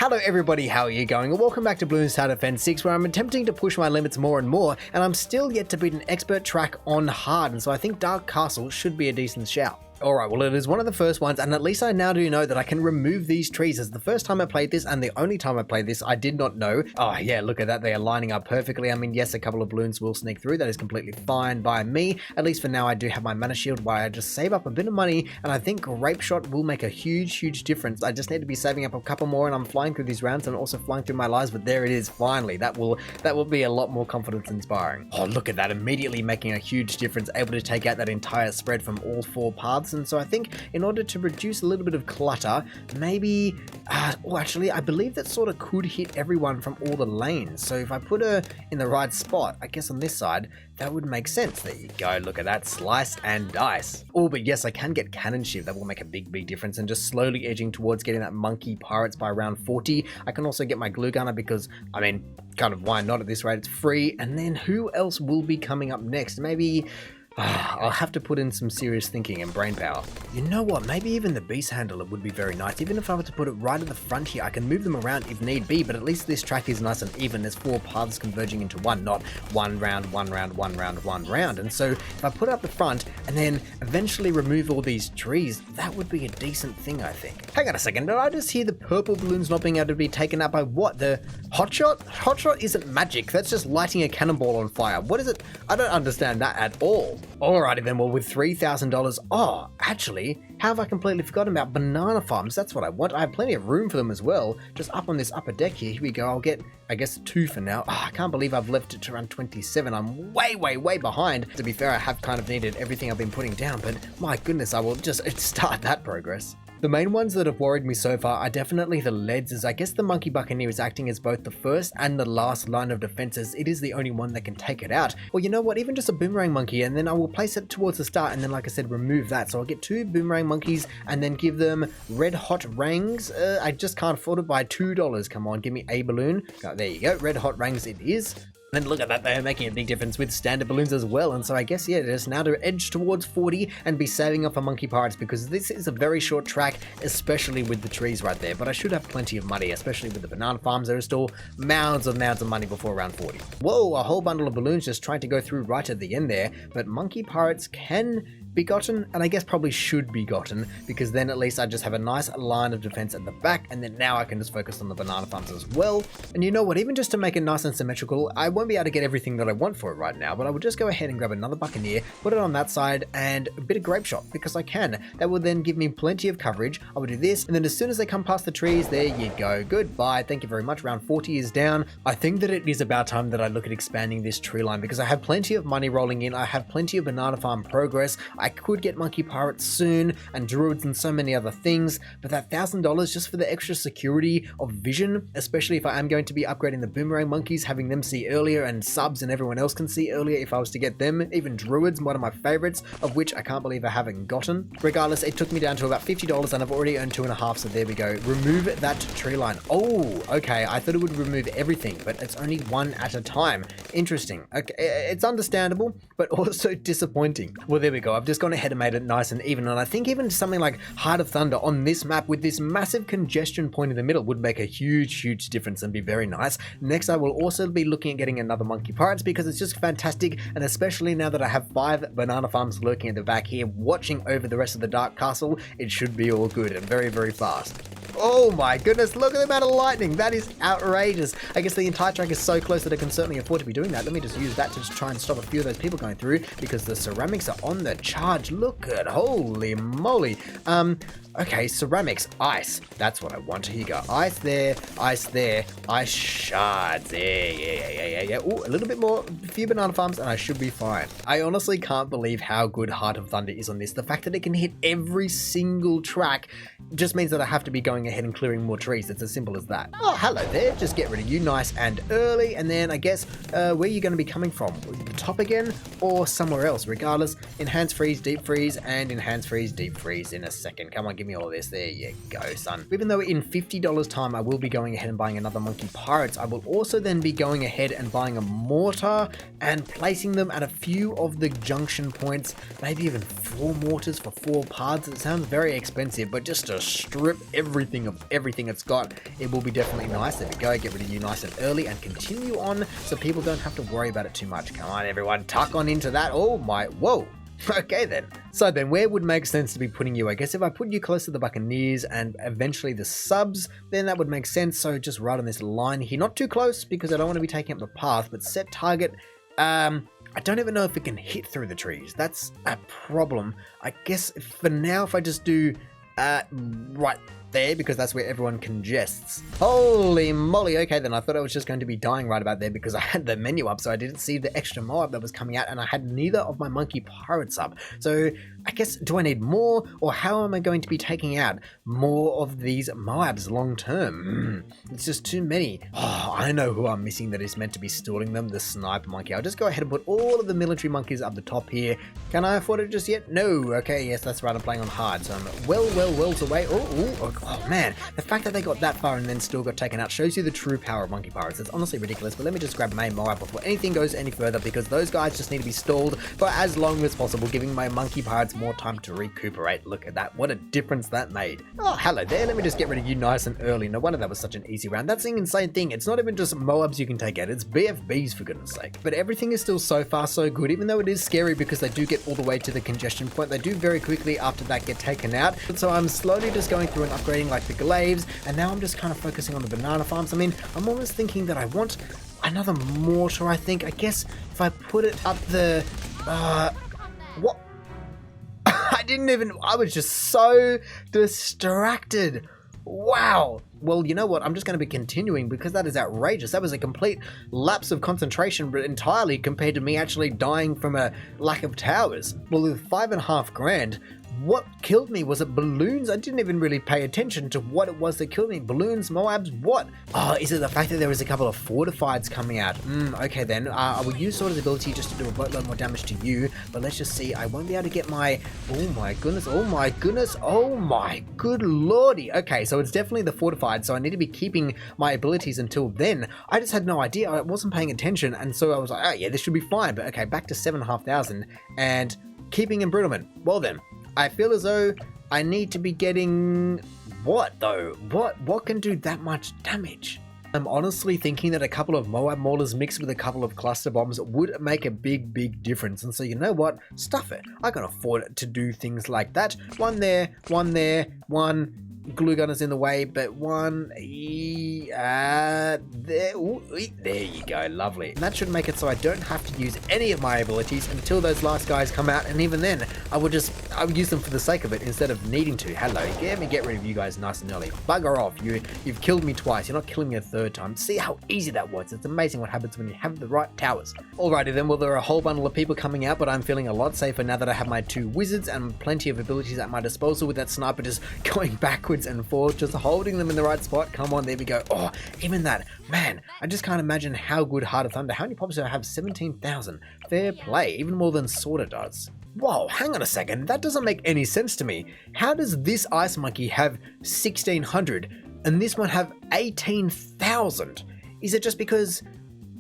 Hello everybody, how are you going? And welcome back to Bloons Tower Defence 6, where I'm attempting to push my limits more and more, and I'm still yet to beat an expert track on hard, and so I think Dark Castle should be a decent shout. Alright, well it is one of the first ones, and at least I now do know that I can remove these trees. As the first time I played this, and the only time I played this, I did not know. Oh yeah, look at that, they are lining up perfectly. I mean, yes, a couple of balloons will sneak through, that is completely fine by me. At least for now, I do have my mana shield where I just save up a bit of money, and I think Grape Shot will make a huge difference. I just need to be saving up a couple more, and I'm flying through these rounds, and also flying through my lives, but there it is, finally. That will be a lot more confidence inspiring. Oh, look at that, immediately making a huge difference, able to take out that entire spread from all four paths, and so I think in order to reduce a little bit of clutter, maybe, well actually I believe that sort of could hit everyone from all the lanes. So if I put her in the right spot, I guess on this side, that would make sense. There you go, look at that, slice and dice. Oh, but yes, I can get cannon shift, that will make a big difference, and just slowly edging towards getting that monkey pirates by around 40. I can also get my glue gunner because, I mean, kind of why not at this rate, it's free. And then who else will be coming up next? Maybe I'll have to put in some serious thinking and brain power. You know what, maybe even the beast handler would be very nice. Even if I were to put it right at the front here, I can move them around if need be, but at least this track is nice and even. There's four paths converging into one, not one round. And so if I put it up the front and then eventually remove all these trees, that would be a decent thing, I think. Hang on a second, did I just hear the purple balloons not being able to be taken out by what? The hotshot? Hotshot isn't magic, that's just lighting a cannonball on fire. What is it? I don't understand that at all. Alrighty then, well with $3,000, oh, actually, how have I completely forgotten about banana farms? That's what I want. I have plenty of room for them as well. Just up on this upper deck here, here we go. I'll get, I guess, 2 for now. Oh, I can't believe I've left it to around 27. I'm way behind. To be fair, I have kind of needed everything I've been putting down, but my goodness, I will just start that progress. The main ones that have worried me so far are definitely the leads, as I guess the Monkey Buccaneer is acting as both the first and the last line of defenses. It is the only one that can take it out. Well, you know what, even just a Boomerang Monkey, and then I will place it towards the start, and then like I said, remove that. So I'll get 2 Boomerang Monkeys, and then give them Red Hot Rangs. I just can't afford it by $2. Come on, give me a balloon. Oh, there you go, Red Hot Rangs it is. And look at that, they are making a big difference with standard balloons as well. And so I guess, yeah, just now to edge towards 40 and be saving up for monkey pirates, because this is a very short track, especially with the trees right there. But I should have plenty of money, especially with the banana farms. There are still mounds of money before around 40. Whoa, a whole bundle of balloons just trying to go through right at the end there. But monkey pirates can be gotten, and I guess probably should be gotten, because then at least I just have a nice line of defense at the back, and then now I can just focus on the banana farms as well. And you know what, even just to make it nice and symmetrical, I won't be able to get everything that I want for it right now, but I will just go ahead and grab another Buccaneer, put it on that side, and a bit of Grape Shot, because I can. That will then give me plenty of coverage. I will do this, and then as soon as they come past the trees, there you go, goodbye, thank you very much. Round 40 is down. I think that it is about time that I look at expanding this tree line, because I have plenty of money rolling in, I have plenty of banana farm progress, I could get monkey pirates soon, and druids and so many other things, but that $1,000 just for the extra security of vision, especially if I am going to be upgrading the Boomerang Monkeys, having them see earlier, and subs and everyone else can see earlier if I was to get them, even druids, one of my favorites, of which I can't believe I haven't gotten. Regardless, it took me down to about $50, and I've already earned 2.5, so there we go. Remove that tree line. Oh, okay, I thought it would remove everything, but it's only one at a time. Interesting. Okay, it's understandable, but also disappointing. Well, there we go. I've just gone ahead and made it nice and even, and I think even something like Heart of Thunder on this map with this massive congestion point in the middle would make a huge difference and be very nice. Next, I will also be looking at getting another monkey pirates, because it's just fantastic, and especially now that I have 5 banana farms lurking at the back here watching over the rest of the Dark Castle, it should be all good and very fast. Oh my goodness, look at the amount of lightning. That is outrageous. I guess the entire track is so close that I can certainly afford to be doing that. Let me just use that to just try and stop a few of those people going through, because the ceramics are on the charge. Look at, holy moly. Okay, ceramics, ice. That's what I want. Here you go. Ice there, ice shards there. Yeah. Ooh, a little bit more, a few banana farms, and I should be fine. I honestly can't believe how good Heart of Thunder is on this. The fact that it can hit every single track just means that I have to be going ahead and clearing more trees. It's as simple as that. Oh, hello there. Just get rid of you nice and early, and then I guess where are you going to be coming from? The top again or somewhere else? Regardless, enhance freeze, deep freeze, and enhance freeze, deep freeze in a second. Come on, give me all this. There you go, son. Even though in $50 time I will be going ahead and buying another monkey pirates, I will also then be going ahead and buying a mortar and placing them at a few of the junction points, maybe even 4 mortars for 4 paths. It sounds very expensive, but just to strip everything ring of everything it's got, it will be definitely nice. There we go, get rid of you nice and early and continue on so people don't have to worry about it too much. Come on, everyone, tuck on into that. Oh my, whoa. Okay then. So then where would make sense to be putting you? I guess if I put you close to the Buccaneers and eventually the subs, then that would make sense. So just right on this line here, not too close because I don't want to be taking up the path, but set target. I don't even know if it can hit through the trees. That's a problem. I guess for now, if I just do right there, because that's where everyone congests. Holy moly. Okay then, I thought I was just going to be dying right about there because I had the menu up, so I didn't see the extra Moab that was coming out, and I had neither of my monkey pirates up. So I guess, do I need more, or how am I going to be taking out more of these Moabs long term? It's just too many. Oh, I know who I'm missing that is meant to be stalling them, the sniper monkey. I'll just go ahead and put all of the military monkeys up the top here. Can I afford it just yet? No. Okay, yes, that's right, I'm playing on hard, so I'm well away. Oh man, the fact that they got that far and then still got taken out shows you the true power of monkey pirates. It's honestly ridiculous, but let me just grab main Moab before anything goes any further, because those guys just need to be stalled for as long as possible, giving my monkey pirates more time to recuperate. Look at that, what a difference that made. Oh, hello there, let me just get rid of you nice and early. No wonder that was such an easy round. That's an insane thing. It's not even just Moabs you can take out, it's BFBs for goodness sake. But everything is still so far so good, even though it is scary because they do get all the way to the congestion point. They do very quickly after that get taken out. So I'm slowly just going through and upgrading like the glaives, and now I'm just kind of focusing on the banana farms. I mean, I'm almost thinking that I want another mortar, I think. I guess if I put it up the... what? I was just so distracted. Wow. Well, you know what? I'm just going to be continuing because that is outrageous. That was a complete lapse of concentration, but entirely compared to me actually dying from a lack of towers. Well, with 5.5 grand, what killed me? Was it balloons? I didn't even really pay attention to what it was that killed me. Balloons, Moabs, what? Oh, is it the fact that there was a couple of fortifieds coming out? Okay then. I will use Sword's ability just to do a boatload more damage to you, but let's just see. I won't be able to get my... Oh my goodness, oh my goodness, oh my good lordy. Okay, so it's definitely the fortified, so I need to be keeping my abilities until then. I just had no idea. I wasn't paying attention, and so I was like, oh yeah, this should be fine. But okay, back to 7,500 and keeping embrittlement. Well then, I feel as though I need to be getting... What though? What can do that much damage? I'm honestly thinking that a couple of Moab mortars mixed with a couple of cluster bombs would make a big difference. And so you know what? Stuff it. I can afford to do things like that. One there, one... Glue gun is in the way, but one there. Ooh, there you go, lovely. And that should make it so I don't have to use any of my abilities until those last guys come out, and even then I would use them for the sake of it instead of needing to. Hello, let me get rid of you guys nice and early. Bugger off, you've killed me twice, you're not killing me a third time. See how easy that was. It's amazing what happens when you have the right towers. Alrighty then, well, there are a whole bundle of people coming out, but I'm feeling a lot safer now that I have my 2 wizards and plenty of abilities at my disposal, with that sniper just going backwards and forth, just holding them in the right spot. Come on, there we go. Oh, even that. Man, I just can't imagine how good Heart of Thunder. How many pops do I have? 17,000. Fair play, even more than Sorta does. Whoa, hang on a second. That doesn't make any sense to me. How does this Ice Monkey have 1,600 and this one have 18,000? Is it just because...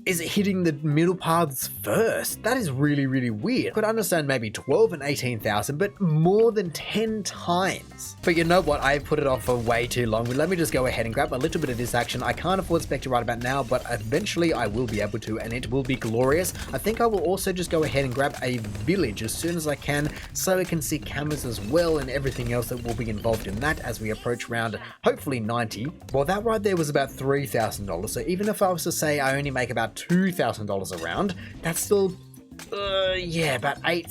Is it hitting the middle paths first? That is really weird. I could understand maybe 12 and 18,000, but more than 10 times. But you know what? I put it off for way too long. Let me just go ahead and grab a little bit of this action. I can't afford Spectre right about now, but eventually I will be able to, and it will be glorious. I think I will also just go ahead and grab a village as soon as I can, so I can see cameras as well and everything else that will be involved in that as we approach round, hopefully 90. Well, that right there was about $3,000. So even if I was to say I only make about $2,000 a round, that's still yeah, about 8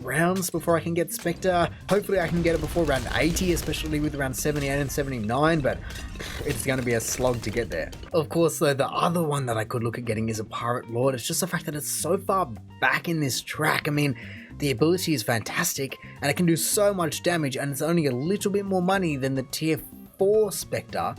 rounds before I can get Spectre. Hopefully I can get it before round 80, especially with around 78 and 79, but it's going to be a slog to get there. Of course, though, the other one that I could look at getting is a Pirate Lord. It's just the fact that it's so far back in this track. I mean, the ability is fantastic, and it can do so much damage, and it's only a little bit more money than the tier 4 Spectre,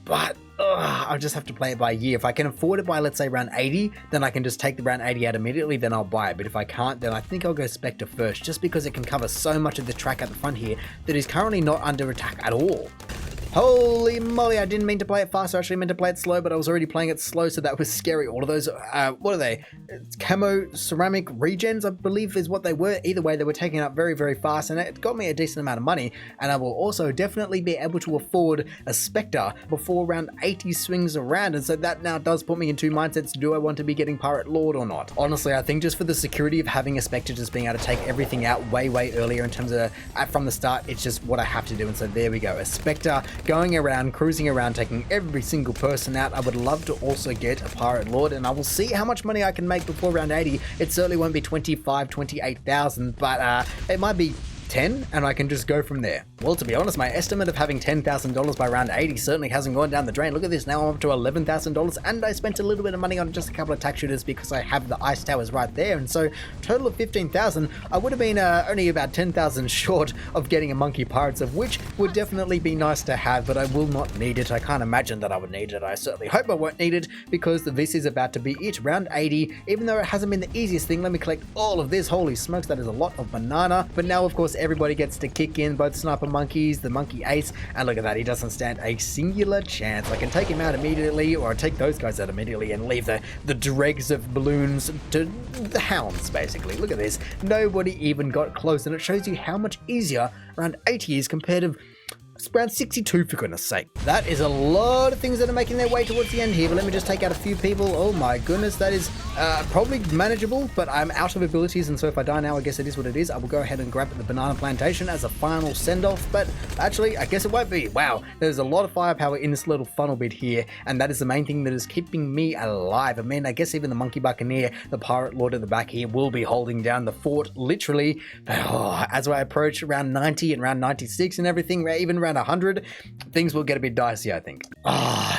but I'll just have to play it by ear. If I can afford it by, let's say, round 80, then I can just take the round 80 out immediately, then I'll buy it. But if I can't, then I think I'll go Spectre first, just because it can cover so much of the track at the front here that is currently not under attack at all. Holy moly, I didn't mean to play it fast. I actually meant to play it slow, but I was already playing it slow, so that was scary. All of those, what are they? Camo ceramic regens, I believe is what they were. Either way, they were taking up very, very fast, and it got me a decent amount of money. And I will also definitely be able to afford a Spectre before round 80 swings around. And so that now does put me in two mindsets. Do I want to be getting Pirate Lord or not? Honestly, I think just for the security of having a Spectre, just being able to take everything out way, way earlier in terms of from the start, it's just what I have to do. And so there we go. A Spectre going around, cruising around, taking every single person out. I would love to also get a Pirate Lord, and I will see how much money I can make before round 80. It certainly won't be 25, 28,000, but it might be 10, and I can just go from there. Well, to be honest, my estimate of having $10,000 by round 80 certainly hasn't gone down the drain. Look at this, now I'm up to $11,000, and I spent a little bit of money on just a couple of tack shooters because I have the ice towers right there, and so total of 15,000. I would have been only about 10,000 short of getting a Monkey Pirates, of which would definitely be nice to have, but I will not need it. I can't imagine that I would need it. I certainly hope I won't need it, because this is about to be it. Round 80, even though it hasn't been the easiest thing, let me collect all of this. Holy smokes, that is a lot of banana. But now, of course, everybody gets to kick in, both Sniper Monkeys, the Monkey Ace, and look at that, he doesn't stand a singular chance. I can take him out immediately, or take those guys out immediately and leave the dregs of balloons to the hounds, basically. Look at this, nobody even got close, and it shows you how much easier round 80 is compared to around 62, for goodness sake. That is a lot of things that are making their way towards the end here, but let me just take out a few people. Oh my goodness, that is probably manageable, but I'm out of abilities, and so if I die now, I guess it is what it is. I will go ahead and grab the banana plantation as a final send-off, but actually, I guess it won't be. Wow, there's a lot of firepower in this little funnel bit here, and that is the main thing that is keeping me alive. I mean, I guess even the Monkey Buccaneer, the Pirate Lord at the back here, will be holding down the fort, literally. But as I approach round 90 and round 96 and everything, even around 100, things will get a bit dicey, I think.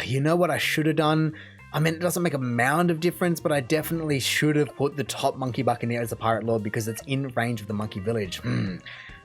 You know what I should have done? I mean, it doesn't make a mound of difference, but I definitely should have put the top Monkey Buccaneer as a Pirate Lord because it's in range of the Monkey Village.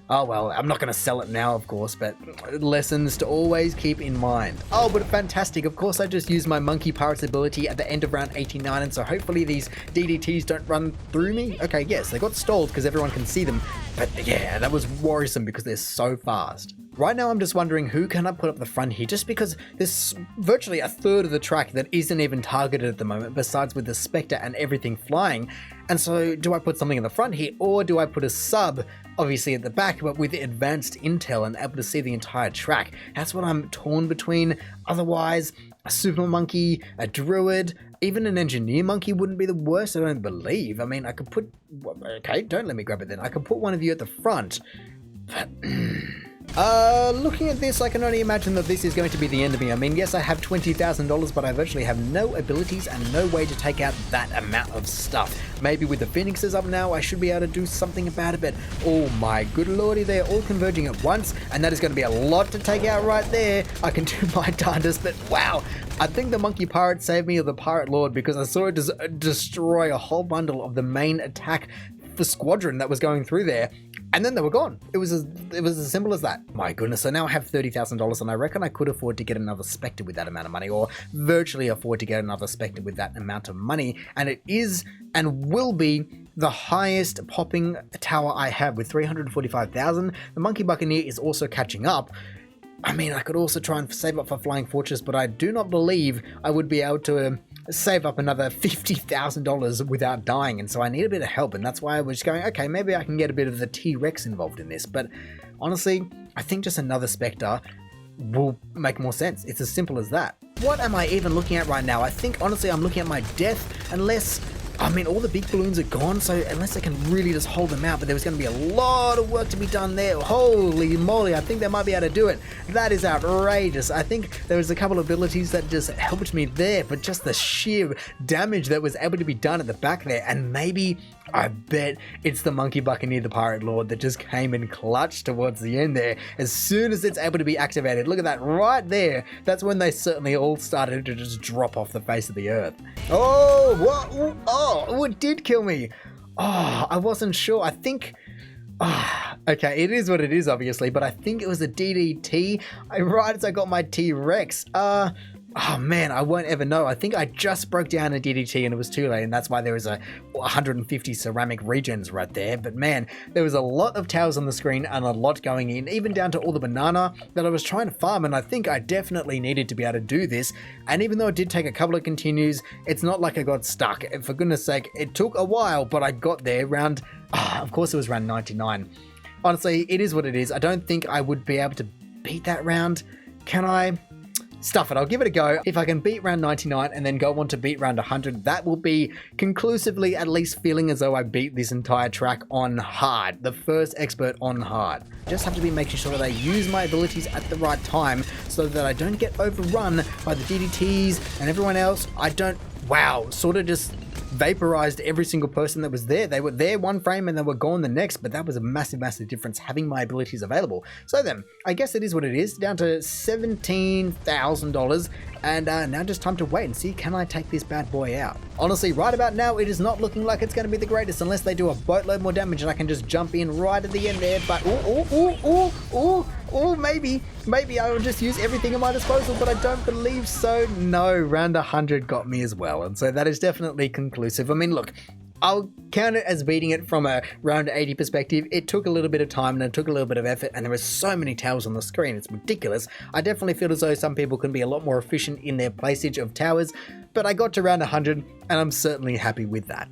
Oh well, I'm not going to sell it now, of course, but lessons to always keep in mind. Oh, but fantastic. Of course, I just used my Monkey Pirates ability at the end of round 89, and so hopefully these DDTs don't run through me. Okay, yes, they got stalled because everyone can see them, but yeah, that was worrisome because they're so fast. Right now, I'm just wondering who can I put up the front here, just because there's virtually a third of the track that isn't even targeted at the moment, besides with the Spectre and everything flying. And so, do I put something in the front here, or do I put a sub, obviously at the back, but with advanced intel and able to see the entire track? That's what I'm torn between. Otherwise, a Super Monkey, a Druid, even an Engineer Monkey wouldn't be the worst, I don't believe. I mean, I could put... Okay, don't let me grab it then. I could put one of you at the front, but... looking at this, I can only imagine that this is going to be the end of me. I mean, yes, I have $20,000, but I virtually have no abilities and no way to take out that amount of stuff. Maybe with the Phoenixes up now, I should be able to do something about it, but oh my good lordy, they're all converging at once, and that is going to be a lot to take out right there. I can do my darndest, but wow, I think the Monkey Pirate saved me of the Pirate Lord because I saw it just destroy a whole bundle of the main attack for squadron that was going through there, and then they were gone. It was as simple as that. My goodness, so now I have $30,000, and I reckon I could afford to get another Spectre with that amount of money, or virtually afford to get another Spectre with that amount of money, and it is and will be the highest popping tower I have with 345,000. The Monkey Buccaneer is also catching up. I mean, I could also try and save up for Flying Fortress, but I do not believe I would be able to save up another $50,000 without dying, and so I need a bit of help, and that's why I was going, okay, maybe I can get a bit of the T-Rex involved in this, but honestly, I think just another Spectre will make more sense. It's as simple as that. What am I even looking at right now? I think, honestly, I'm looking at my death, unless... I mean, all the big balloons are gone, so unless I can really just hold them out, but there was going to be a lot of work to be done there. Holy moly, I think they might be able to do it. That is outrageous. I think there was a couple of abilities that just helped me there, but just the sheer damage that was able to be done at the back there, and maybe... I bet it's the Monkey Buccaneer, the Pirate Lord, that just came in clutch towards the end there. As soon as it's able to be activated, look at that right there. That's when they certainly all started to just drop off the face of the earth. Oh, what? Oh, it did kill me. Oh, I wasn't sure. I think... okay, it is what it is, obviously, but I think it was a DDT right as I got my T-Rex. Oh man, I won't ever know. I think I just broke down a DDT and it was too late, and that's why there was a 150 ceramic regens right there. But man, there was a lot of towers on the screen and a lot going in, even down to all the banana that I was trying to farm, and I think I definitely needed to be able to do this. And even though it did take a couple of continues, it's not like I got stuck. For goodness sake, it took a while, but I got there around, of course it was around 99. Honestly, it is what it is. I don't think I would be able to beat that round. Can I? Stuff it, I'll give it a go. If I can beat round 99 and then go on to beat round 100, that will be conclusively at least feeling as though I beat this entire track on hard. The first expert on hard. Just have to be making sure that I use my abilities at the right time so that I don't get overrun by the DDTs and everyone else. I don't, wow, sort of just vaporized every single person that was there. They were there one frame and they were gone the next, but that was a massive difference having my abilities available. So then, I guess it is what it is, down to $17,000, and now just time to wait and see, can I take this bad boy out? Honestly, right about now, it is not looking like it's going to be the greatest unless they do a boatload more damage and I can just jump in right at the end there, but maybe I will just use everything at my disposal, but I don't believe so. No, round 100 got me as well, and so that is definitely conclusive. I mean, look, I'll count it as beating it from a round 80 perspective. It took a little bit of time and it took a little bit of effort, and there were so many towers on the screen. It's ridiculous. I definitely feel as though some people can be a lot more efficient in their placage of towers, but I got to round 100 and I'm certainly happy with that.